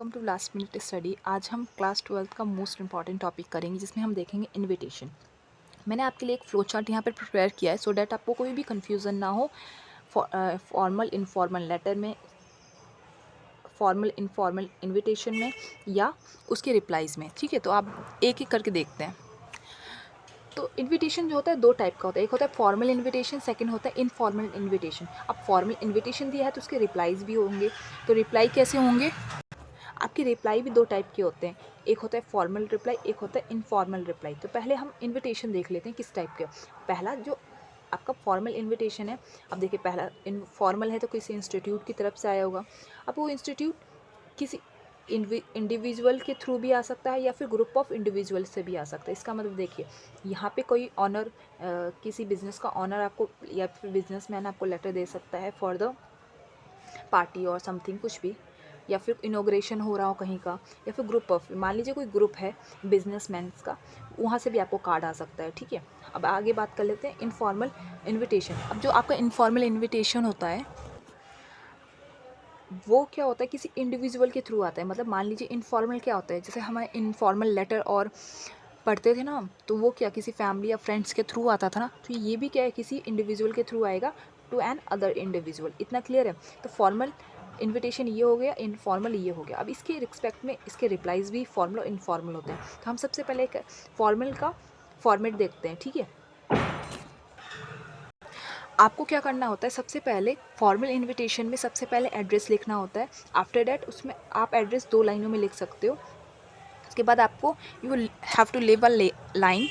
Welcome to last minute study. आज हम class 12th का मोस्ट इंपॉर्टेंट टॉपिक करेंगे जिसमें हम देखेंगे इनविटेशन। मैंने आपके लिए एक फ्लो चार्ट यहाँ पर प्रिपेयर किया है सो डैट आपको कोई भी कन्फ्यूज़न ना हो फॉर्मल इनफॉर्मल लेटर में, फॉर्मल इनफॉर्मल इनविटेशन में या उसके रिप्लाइज़ में। ठीक है, तो आप एक एक करके देखते हैं। तो इनविटेशन जो होता है दो टाइप का होता है, एक होता है फॉर्मल इनविटेशन, सेकंड होता है इनफॉर्मल इनविटेशन। अब फॉर्मल इनविटेशन दिया है तो उसके रिप्लाइज़ भी होंगे। तो रिप्लाई कैसे होंगे? आपके रिप्लाई भी दो टाइप के होते हैं, एक होता है फॉर्मल रिप्लाई, एक होता है इनफॉर्मल रिप्लाई। तो पहले हम इनविटेशन देख लेते हैं किस टाइप के। पहला जो आपका फॉर्मल इनविटेशन है, अब देखिए पहला इनफॉर्मल है तो किसी इंस्टीट्यूट की तरफ से आया होगा। अब वो इंस्टीट्यूट किसी इंडिविजुअल के थ्रू भी आ सकता है या फिर ग्रुप ऑफ इंडिविजुअल से भी आ सकता है। इसका मतलब देखिए यहाँ पे कोई ऑनर, किसी बिजनेस का ऑनर आपको या फिर बिजनेसमैन आपको लेटर दे सकता है फॉर द पार्टी और समथिंग कुछ भी, या फिर इनॉग्रेशन हो रहा हो कहीं का, या फिर ग्रुप ऑफ, मान लीजिए कोई ग्रुप है बिजनेसमैन्स का, वहाँ से भी आपको कार्ड आ सकता है। ठीक है, अब आगे बात कर लेते हैं इनफॉर्मल इनविटेशन। अब जो आपका इनफॉर्मल इनविटेशन होता है वो क्या होता है, किसी इंडिविजुअल के थ्रू आता है। मतलब मान लीजिए इनफॉर्मल क्या होता है, जैसे हमारे इनफॉर्मल लेटर और पढ़ते थे ना, तो वो क्या किसी फैमिली या फ्रेंड्स के थ्रू आता था ना, तो ये भी क्या है किसी इंडिविजुअल के थ्रू आएगा टू एन अदर इंडिविजुअल। इतना क्लियर है? तो फॉर्मल इनविटेशन ये हो गया, इनफॉर्मल ये हो गया। अब इसके रिस्पेक्ट में इसके रिप्लाइज भी फॉर्मल और इनफॉर्मल होते हैं। तो हम सबसे पहले एक फॉर्मल का फॉर्मेट देखते हैं। ठीक है, आपको क्या करना होता है, सबसे पहले फॉर्मल इनविटेशन में सबसे पहले एड्रेस लिखना होता है। आफ्टर डैट उसमें आप एड्रेस दो लाइनों में लिख सकते हो। उसके बाद आपको you have to live a line.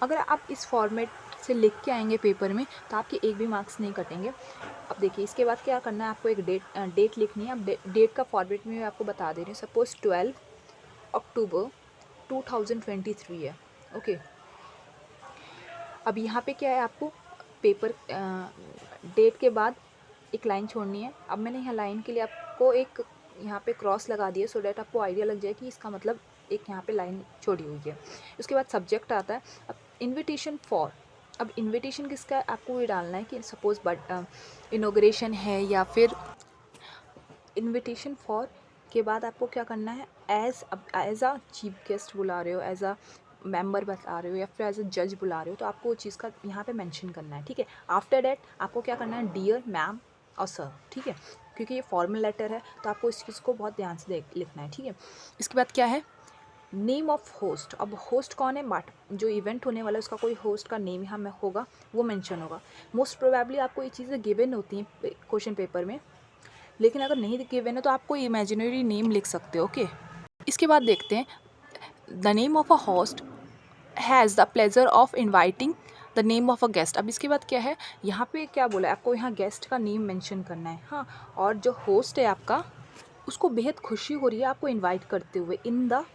अगर आप इस फॉर्मेट से लिख के आएंगे पेपर में तो आपके एक भी मार्क्स नहीं कटेंगे। अब देखिए इसके बाद क्या करना है, आपको एक डेट लिखनी है। अब डेट का फॉर्मेट में मैं आपको बता दे रही हूँ। सपोज 12 अक्टूबर 2023 है। ओके, अब यहाँ पे क्या है, आपको पेपर डेट के बाद एक लाइन छोड़नी है। अब मैंने यहाँ लाइन के लिए आपको एक यहाँ पे क्रॉस लगा दिया सो डैट आपको आइडिया लग जाए कि इसका मतलब एक यहाँ पे लाइन छोड़ी हुई है। उसके बाद सब्जेक्ट आता है। अब इनविटेशन फॉर, अब इनविटेशन किसका है, आपको ये डालना है कि सपोज इनोग्रेशन है या फिर इनविटेशन फॉर के बाद आपको क्या करना है, एज अ चीफ गेस्ट बुला रहे हो, एज अ मेंबर बता रहे हो या फिर एज अ जज बुला रहे हो, तो आपको वो चीज़ का यहाँ पे मेंशन करना है। ठीक है, आफ्टर डैट आपको क्या करना है, डियर मैम और सर। ठीक है, क्योंकि ये फॉर्मल लेटर है तो आपको इस चीज़ को बहुत ध्यान से लिखना है। ठीक है, इसके बाद क्या है, नेम ऑफ होस्ट। अब होस्ट कौन है, बट जो इवेंट होने वाला है उसका कोई होस्ट का नेम यहाँ में होगा, वो मेंशन होगा। मोस्ट प्रोबेबली आपको ये चीज़ें गिवन होती हैं क्वेश्चन पेपर में, लेकिन अगर नहीं गिवन है तो आप कोई इमेजिनरी नेम लिख सकते हो। ओके, इसके बाद देखते हैं the name of a host has the pleasure of inviting the name of a guest. अब इसके बाद क्या है, यहाँ पे क्या बोला है, आपको यहाँ गेस्ट का नेम मेंशन करना है। हाँ, और जो होस्ट है आपका उसको बेहद खुशी हो रही है आपको इनवाइट करते हुए in the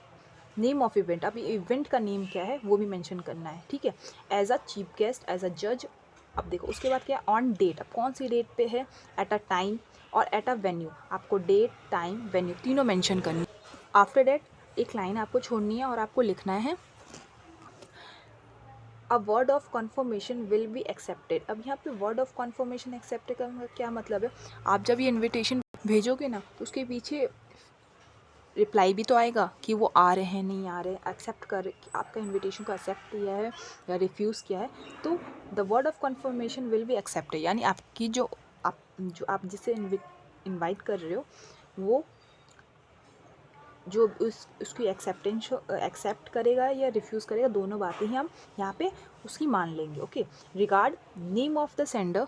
name of event. अब इवेंट का नेम क्या है वो भी मेंशन करना है। ठीक है, as a chief guest, as a जज। अब देखो उसके बाद क्या है, ऑन डेट। अब कौन सी डेट पे है, एट अ टाइम और एट अ वेन्यू। आपको डेट, टाइम, वेन्यू तीनों मेंशन करनी है। आफ्टर डेट एक लाइन आपको छोड़नी है और आपको लिखना है a word of confirmation will be accepted. अब यहाँ पे वर्ड ऑफ कन्फर्मेशन एक्सेप्टेड का क्या मतलब है, आप जब ये इन्विटेशन भेजोगे ना तो उसके पीछे रिप्लाई भी तो आएगा कि वो आ रहे हैं नहीं आ रहे, एक्सेप्ट कर आपका इनविटेशन को एक्सेप्ट किया है या रिफ्यूज़ किया है। तो the word of confirmation will be accepted, यानी आपकी जो आप जिसे इनवाइट कर रहे हो वो जो उसकी एक्सेप्ट करेगा या रिफ्यूज़ करेगा, दोनों बातें ही हम यहाँ पे उसकी मान लेंगे। Okay, regard name of the sender.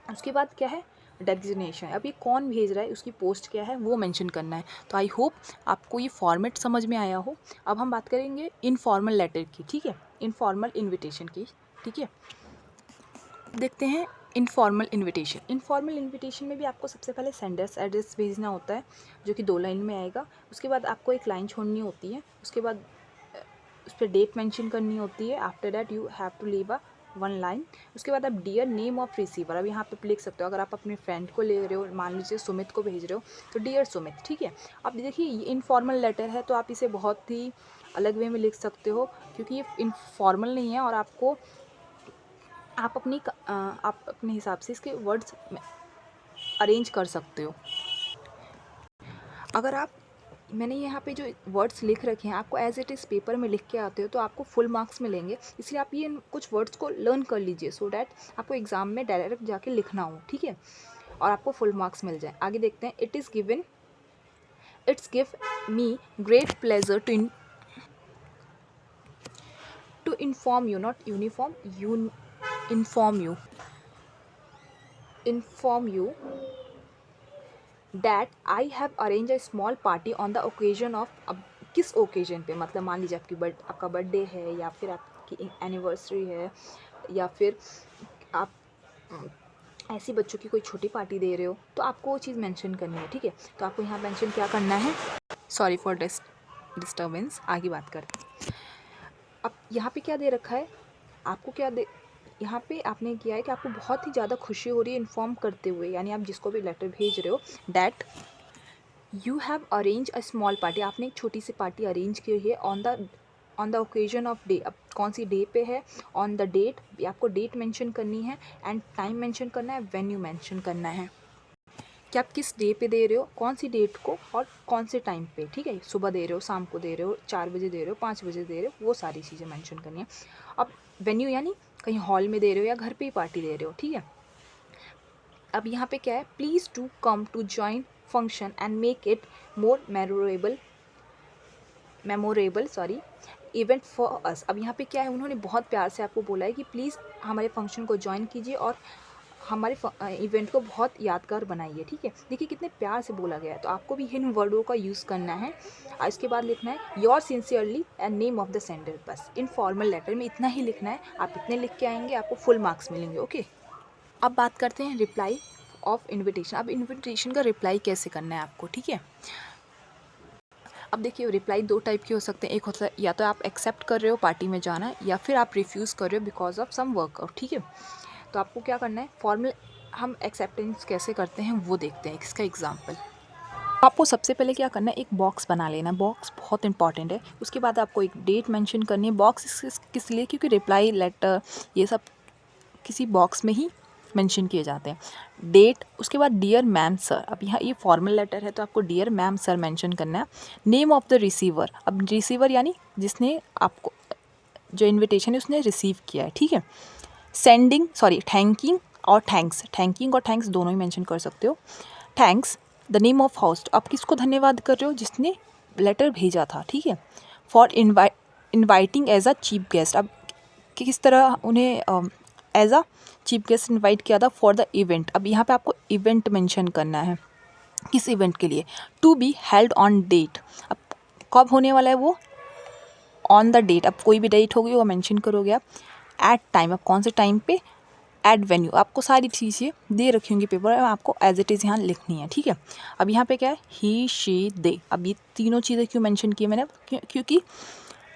उसके बाद क्या है, डेजिग्नेशन। अब ये कौन भेज रहा है, उसकी पोस्ट क्या है वो मेंशन करना है। तो आई होप आपको ये फॉर्मेट समझ में आया हो। अब हम बात करेंगे इनफॉर्मल लेटर की। ठीक है, इनफॉर्मल इनविटेशन की। ठीक है, देखते हैं इनफॉर्मल इनविटेशन। इनफॉर्मल इनविटेशन में भी आपको सबसे पहले सेंडर्स एड्रेस भेजना होता है जो कि दो लाइन में आएगा। उसके बाद आपको एक लाइन छोड़नी होती है। उसके बाद उस पर डेट मेंशन करनी होती है। After that you have to leave a one line. उसके बाद आप डियर नेम ऑफ रिसीवर, अब यहाँ पे लिख सकते हो। अगर आप अपने फ्रेंड को ले रहे हो, मान लीजिए सुमित को भेज रहे हो, तो डियर सुमित। ठीक है, अब देखिए ये इनफॉर्मल लेटर है तो आप इसे बहुत ही अलग वे में लिख सकते हो क्योंकि ये इनफॉर्मल नहीं है और आप अपने हिसाब से इसके वर्ड्स अरेंज कर सकते हो। अगर आप मैंने यहाँ पे जो वर्ड्स लिख रखे हैं आपको एज इट इज़ पेपर में लिख के आते हो तो आपको फुल मार्क्स मिलेंगे, इसलिए आप ये कुछ वर्ड्स को लर्न कर लीजिए सो डैट आपको एग्ज़ाम में डायरेक्ट जाके लिखना हो, ठीक है, और आपको फुल मार्क्स मिल जाए। आगे देखते हैं। It's give me great pleasure to inform you, not uniform, inform you that I have arranged a small party on the occasion of, अब किस ओकेजन पे, मतलब मान लीजिए आपका बर्थडे है या फिर आपकी एनिवर्सरी है या फिर आप ऐसी बच्चों की कोई छोटी पार्टी दे रहे हो तो आपको वो चीज़ मेंशन करनी है, ठीक है। तो आपको यहाँ मेंशन क्या करना है, सॉरी फॉर डिस्टर्बेंस, आगे बात करते हैं। अब यहाँ पे क्या दे रखा है, आपको क्या दे, यहाँ पे आपने किया है कि आपको बहुत ही ज़्यादा खुशी हो रही है इन्फॉर्म करते हुए, यानी आप जिसको भी लेटर भेज रहे हो, that you have arrange a small party, आपने एक छोटी सी पार्टी अरेंज की है on the occasion of day, अब कौन सी डे पे है, ऑन द डेट, आपको डेट मेंशन करनी है, एंड टाइम मेंशन करना है, वेन्यू मेंशन करना है कि आप किस डे पे दे रहे हो, कौन सी डेट को और कौन से टाइम पे, ठीक है, सुबह दे रहे हो, शाम को दे रहे हो, 4 बजे दे रहे हो, 5 बजे दे रहे हो, वो सारी चीज़ें मेंशन करनी है। अब वेन्यू यानी कहीं हॉल में दे रहे हो या घर पे ही पार्टी दे रहे हो, ठीक है। अब यहाँ पे क्या है, please to come to join function and make it more memorable event for us. अब यहाँ पे क्या है, उन्होंने बहुत प्यार से आपको बोला है कि प्लीज़ हमारे फंक्शन को ज्वाइन कीजिए और हमारे इवेंट को बहुत यादगार बनाइए, ठीक है। देखिए कितने प्यार से बोला गया है, तो आपको भी इन वर्डों का यूज़ करना है। और इसके बाद लिखना है your sincerely and name of the sender, बस इन फॉर्मल लेटर में इतना ही लिखना है। आप इतने लिख के आएंगे, आपको फुल मार्क्स मिलेंगे, ओके। अब बात करते हैं रिप्लाई ऑफ इन्विटेशन। अब इन्विटेशन का रिप्लाई कैसे करना है आपको, ठीक है। अब देखिए रिप्लाई 2 टाइप के हो सकते हैं, एक होता है या तो आप एक्सेप्ट कर रहे हो पार्टी में जाना, या फिर आप रिफ्यूज़ कर रहे हो बिकॉज ऑफ सम वर्कआउट, ठीक है। तो आपको क्या करना है, फॉर्मल हम एक्सेप्टेंस कैसे करते हैं वो देखते हैं, इसका एग्जाम्पल। आपको सबसे पहले क्या करना है, एक बॉक्स बना लेना, बॉक्स बहुत इंपॉर्टेंट है। उसके बाद आपको एक डेट मेंशन करनी है। बॉक्स किस लिए, क्योंकि रिप्लाई लेटर ये सब किसी बॉक्स में ही मेंशन किए जाते हैं। डेट, उसके बाद डियर मैम सर, अब यहाँ ये फॉर्मल लेटर है तो आपको डियर मैम सर मेंशन करना है। नेम ऑफ द रिसीवर, अब रिसीवर यानी जिसने आपको जो इन्विटेशन है उसने रिसीव किया है, ठीक है। थैंकिंग और थैंक्स दोनों ही मेंशन कर सकते हो। Thanks the name of host, आप किसको धन्यवाद कर रहे हो, जिसने लेटर भेजा था, ठीक है। For inviting as a chief guest, अब किस तरह उन्हें as a chief guest invite किया था फॉर द इवेंट। अब यहाँ पे आपको इवेंट मेंशन करना है, किस इवेंट के लिए। To be held on date, अब कब होने वाला है वो, ऑन द डेट, अब कोई भी डेट होगी वो मेंशन करोगे आप। एट टाइम, अब कौन से टाइम पे। एट वेन्यू, आपको सारी चीज़ें दे रखी होंगी पेपर में, आपको एज इट इज़ यहाँ लिखनी है, ठीक है। अब यहाँ पे क्या है, ही शी दे, अब ये तीनों चीज़ें क्यों मेंशन की मैंने, क्योंकि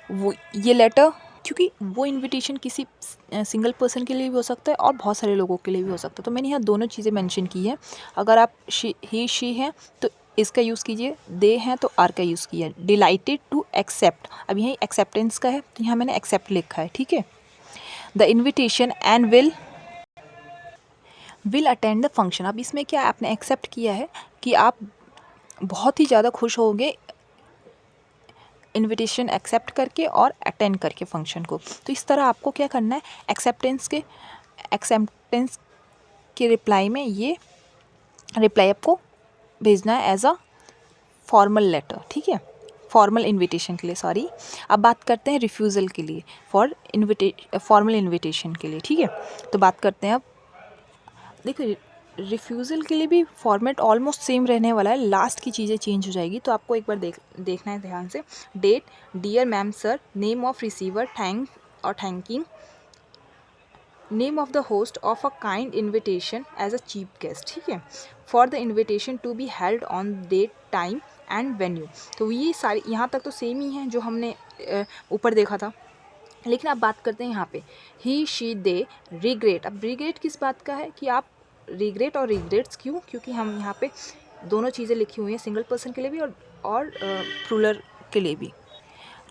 वो ये लेटर, क्योंकि वो इनविटेशन किसी सिंगल पर्सन के लिए भी हो सकता है और बहुत सारे लोगों के लिए भी हो सकता है, तो मैंने यहाँ दोनों चीज़ें मेंशन की है। अगर आप ही शी हैं तो इसका यूज़ कीजिए, दे हैं तो आर का यूज़ कीजिए। डिलाइटेड टू एक्सेप्ट, अब यही एक्सेप्टेंस का है तो यहाँ मैंने एक्सेप्ट लिखा है, ठीक है। The invitation and will attend the function, अब इसमें क्या आपने एक्सेप्ट किया है कि आप बहुत ही ज़्यादा खुश होंगे इनविटेशन एक्सेप्ट करके और अटेंड करके फंक्शन को। तो इस तरह आपको क्या करना है, एक्सेप्टेंस के रिप्लाई में ये रिप्लाई आपको भेजना है एज अ फॉर्मल लेटर, ठीक है, फॉर्मल इनविटेशन के लिए, सॉरी। अब बात करते हैं रिफ्यूज़ल के लिए, फॉर्मल इनविटेशन के लिए, ठीक है। तो बात करते हैं अब, देखिए रिफ्यूज़ल के लिए भी फॉर्मेट ऑलमोस्ट सेम रहने वाला है, लास्ट की चीज़ें चेंज हो जाएगी, तो आपको एक बार देखना है ध्यान से। Date, dear ma'am sir, name of receiver, thanking, name of the host of a kind invitation as a chief guest, ठीक है, for the invitation to be held on date time and venue. तो ये सारी यहाँ तक तो same ही हैं जो हमने ऊपर देखा था, लेकिन अब बात करते हैं यहाँ पे ही शी दे रिग्रेट। अब रिग्रेट किस बात का है कि आप रिग्रेट और रिग्रेट्स क्यों, क्योंकि हम यहाँ पे दोनों चीज़ें लिखी हुई हैं, सिंगल पर्सन के लिए भी और प्लूरल के लिए भी।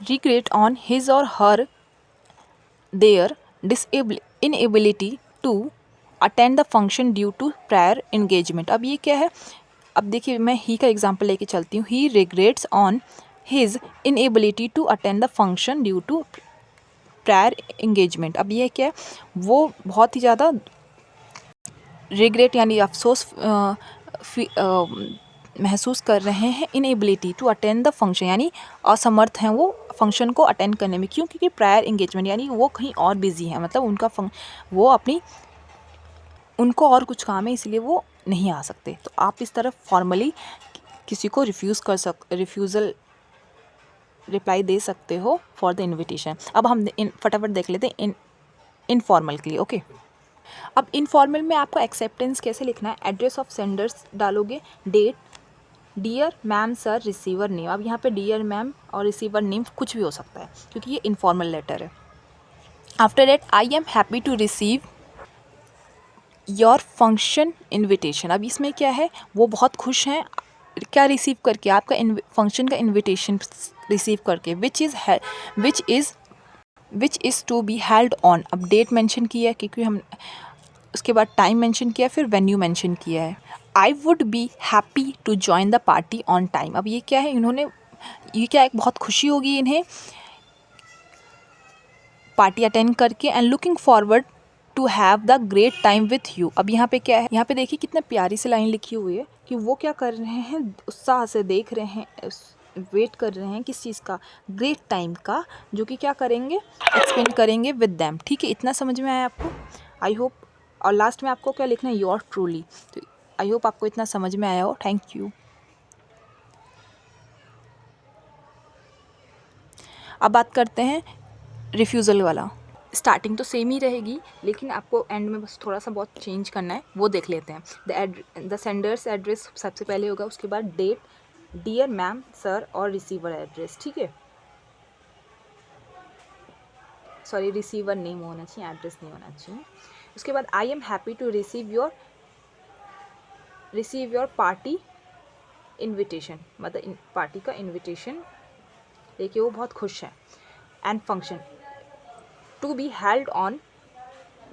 Regret on his or her their inability to attend the function due to prior engagement. अब ये क्या है, अब देखिए मैं ही का एग्जांपल लेके चलती हूँ। He regrets on his inability to attend the function due to prior engagement. अब ये क्या है, वो बहुत ही ज़्यादा रिग्रेट यानी अफसोस महसूस कर रहे हैं inability to attend the function, यानी असमर्थ हैं वो फंक्शन को अटेंड करने में। क्यों? क्योंकि प्रायर एंगेजमेंट यानी वो कहीं और बिजी है, मतलब उनका वो अपनी उनको और कुछ काम है इसलिए वो नहीं आ सकते। तो आप इस तरफ फॉर्मली किसी को रिफ्यूज़ल रिप्लाई दे सकते हो फॉर द इनविटेशन। अब हम फटाफट देख लेते हैं इनफॉर्मल के लिए। ओके, अब इनफॉर्मल में आपको एक्सेप्टेंस कैसे लिखना है। एड्रेस ऑफ सेंडर्स डालोगे, date, dear ma'am sir, receiver name. अब यहाँ पे डियर मैम और रिसीवर नेम कुछ भी हो सकता है क्योंकि ये इनफॉर्मल लेटर है। After that I am happy to receive your function invitation. अब इसमें क्या है, वो बहुत खुश हैं क्या रिसीव करके, आपका फंक्शन का इनविटेशन रिसीव करके, which is to be held on. अब डेट मेंशन किया है क्योंकि हम उसके बाद टाइम मेंशन किया, फिर वेन्यू मेंशन किया है। I would be happy to join the party on time. अब ये क्या है, इन्होंने ये क्या है, बहुत खुशी होगी इन्हें पार्टी अटेंड करके। And looking forward to have the great time with you. अब यहाँ पे क्या है, यहाँ पे देखिए कितने प्यारी सी लाइन लिखी हुई है कि वो क्या कर रहे हैं, उत्साह से देख रहे हैं, वेट कर रहे हैं किस चीज़ का, ग्रेट टाइम का, जो कि क्या करेंगे, एक्सपेंड करेंगे विद दैम। ठीक है, इतना समझ में आया आपको, आई होप। और लास्ट में आपको क्या लिखना है, योर ट्रूली। तो आई होप आपको इतना समझ में आया हो। Thank you. अब बात करते हैं रिफ्यूज़ल वाला। स्टार्टिंग तो सेम ही रहेगी लेकिन आपको एंड में बस थोड़ा सा बहुत चेंज करना है, वो देख लेते हैं। द सेंडर्स एड्रेस सबसे पहले होगा, उसके बाद डेट, डियर मैम सर और रिसीवर एड्रेस। ठीक है, सॉरी रिसीवर नेम होना चाहिए, एड्रेस नहीं होना चाहिए। उसके बाद I am happy to receive your party invitation, मतलब पार्टी का इन्विटेशन देखिए वो बहुत खुश है। And function to be held on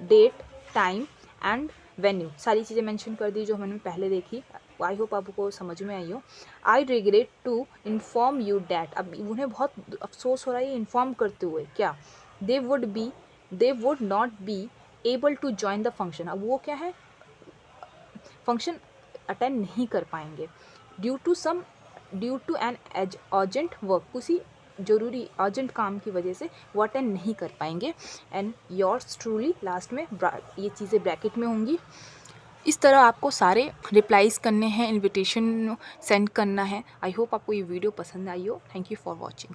date, time and venue, सारी चीज़ें मेंशन कर दी जो मैंने पहले देखी। आई होप आपको समझ में आई हो। I regret to inform you that. अब उन्हें बहुत अफसोस हो रहा है इन्फॉर्म करते हुए, क्या, they would not be able to join the function. अब वो क्या है, फंक्शन अटेंड नहीं कर पाएंगे due to an urgent work, किसी जरूरी अर्जेंट काम की वजह से वो अटेंड नहीं कर पाएंगे। एंड योर्स ट्रूली लास्ट में ये चीज़ें ब्रैकेट में होंगी। इस तरह आपको सारे रिप्लाईज करने हैं, इनविटेशन सेंड करना है। आई होप आपको ये वीडियो पसंद आई हो। Thank you for watching.